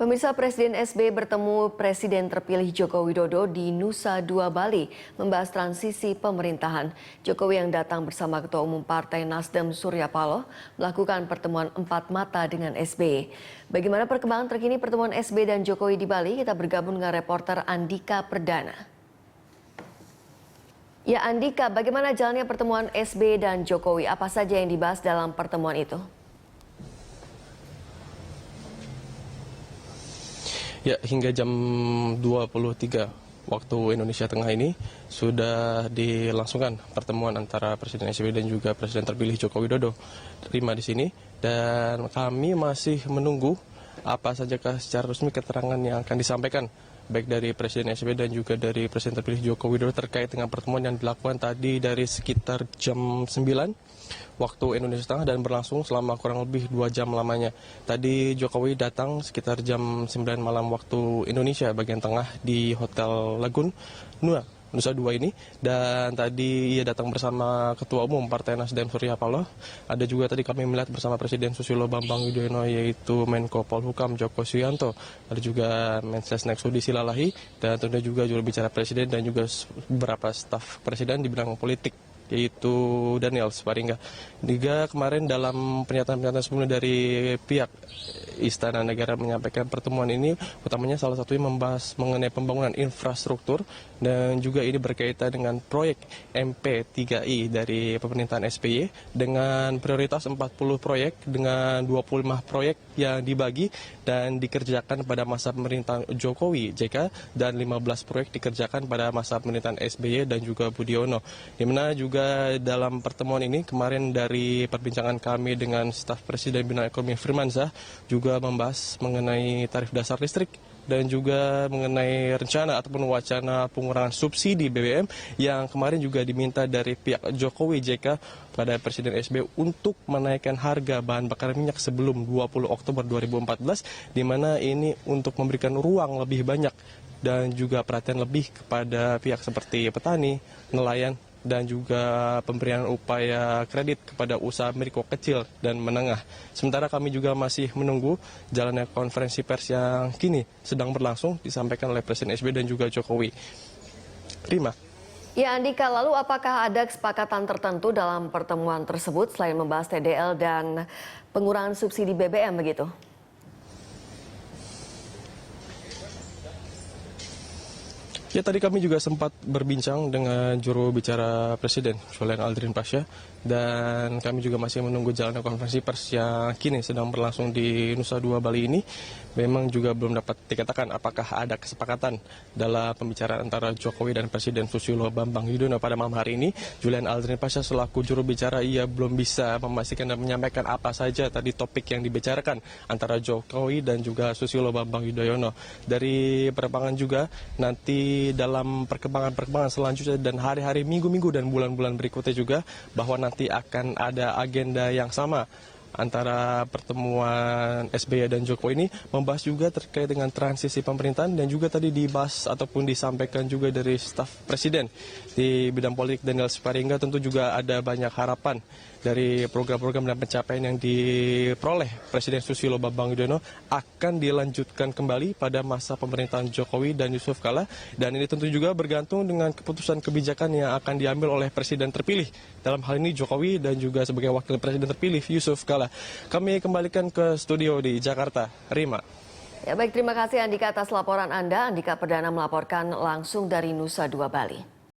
Pemirsa, Presiden SBY bertemu Presiden terpilih Joko Widodo di Nusa Dua Bali membahas transisi pemerintahan. Jokowi yang datang bersama Ketua Umum Partai Nasdem Surya Paloh melakukan pertemuan empat mata dengan SBY. Bagaimana perkembangan terkini pertemuan SBY dan Jokowi di Bali? Kita bergabung dengan reporter Andika Perdana. Ya Andika, bagaimana jalannya pertemuan SBY dan Jokowi? Apa saja yang dibahas dalam pertemuan itu? Ya, hingga jam 23 waktu Indonesia Tengah ini sudah dilangsungkan pertemuan antara Presiden SBY dan juga Presiden terpilih Joko Widodo. Terima di sini dan kami masih menunggu apa sajakah secara resmi keterangan yang akan disampaikan baik dari Presiden SBY dan juga dari Presiden terpilih Joko Widodo terkait dengan pertemuan yang dilakukan tadi dari sekitar jam 9 waktu Indonesia Tengah dan berlangsung selama kurang lebih 2 jam lamanya. Tadi Jokowi datang sekitar jam 9 malam waktu Indonesia bagian tengah di Hotel Lagun Nusa Dua ini, dan tadi ia datang bersama Ketua Umum Partai Nasdem Surya Paloh. Ada juga tadi kami melihat bersama Presiden Susilo Bambang Yudhoyono yaitu Menko Polhukam Joko Suyanto, ada juga Mensesnek Sudi Silalahi, dan tentunya juga juru bicara Presiden dan juga beberapa staf Presiden di bidang politik yaitu Daniel Sparingga. Juga kemarin dalam pernyataan-pernyataan sebelumnya dari pihak Istana Negara menyampaikan pertemuan ini utamanya salah satunya membahas mengenai pembangunan infrastruktur dan juga ini berkaitan dengan proyek MP3I dari pemerintahan SBY dengan prioritas 40 proyek dengan 25 proyek yang dibagi dan dikerjakan pada masa pemerintahan Jokowi JK dan 15 proyek dikerjakan pada masa pemerintahan SBY dan juga Budiono. Di mana juga dalam pertemuan ini kemarin dari perbincangan kami dengan staf Presiden Bidang Ekonomi Firmansyah juga membahas mengenai tarif dasar listrik dan juga mengenai rencana ataupun wacana pengurangan subsidi BBM yang kemarin juga diminta dari pihak Jokowi JK pada Presiden SBY untuk menaikkan harga bahan bakar minyak sebelum 20 Oktober 2014, di mana ini untuk memberikan ruang lebih banyak dan juga perhatian lebih kepada pihak seperti petani, nelayan, dan juga pemberian upaya kredit kepada usaha mikro kecil dan menengah. Sementara kami juga masih menunggu jalannya konferensi pers yang kini sedang berlangsung disampaikan oleh Presiden SBY dan juga Jokowi. Rima. Ya Andika, lalu apakah ada kesepakatan tertentu dalam pertemuan tersebut selain membahas TDL dan pengurangan subsidi BBM begitu? Ya, tadi kami juga sempat berbincang dengan juru bicara Presiden, Julian Aldrin Pasha, dan kami juga masih menunggu jalannya konferensi pers yang kini sedang berlangsung di Nusa Dua Bali ini. Memang juga belum dapat dikatakan apakah ada kesepakatan dalam pembicaraan antara Jokowi dan Presiden Susilo Bambang Yudhoyono pada malam hari ini. Julian Aldrin Pasha selaku juru bicara ia belum bisa memastikan dan menyampaikan apa saja tadi topik yang dibicarakan antara Jokowi dan juga Susilo Bambang Yudhoyono. Dari perkembangan juga nanti dalam perkembangan selanjutnya dan hari-hari, minggu-minggu dan bulan-bulan berikutnya juga bahwa nanti akan ada agenda yang sama antara pertemuan SBY dan Jokowi ini membahas juga terkait dengan transisi pemerintahan dan juga tadi dibahas ataupun disampaikan juga dari staf Presiden di bidang politik Daniel Sparingga. Tentu juga ada banyak harapan dari program-program dan pencapaian yang diperoleh Presiden Susilo Bambang Yudhoyono akan dilanjutkan kembali pada masa pemerintahan Jokowi dan Yusuf Kala, dan ini tentu juga bergantung dengan keputusan kebijakan yang akan diambil oleh Presiden terpilih dalam hal ini Jokowi dan juga sebagai wakil Presiden terpilih Yusuf Kala. Kami kembalikan ke studio di Jakarta. Rima. Ya baik, terima kasih Andika atas laporan Anda. Andika Perdana melaporkan langsung dari Nusa Dua Bali.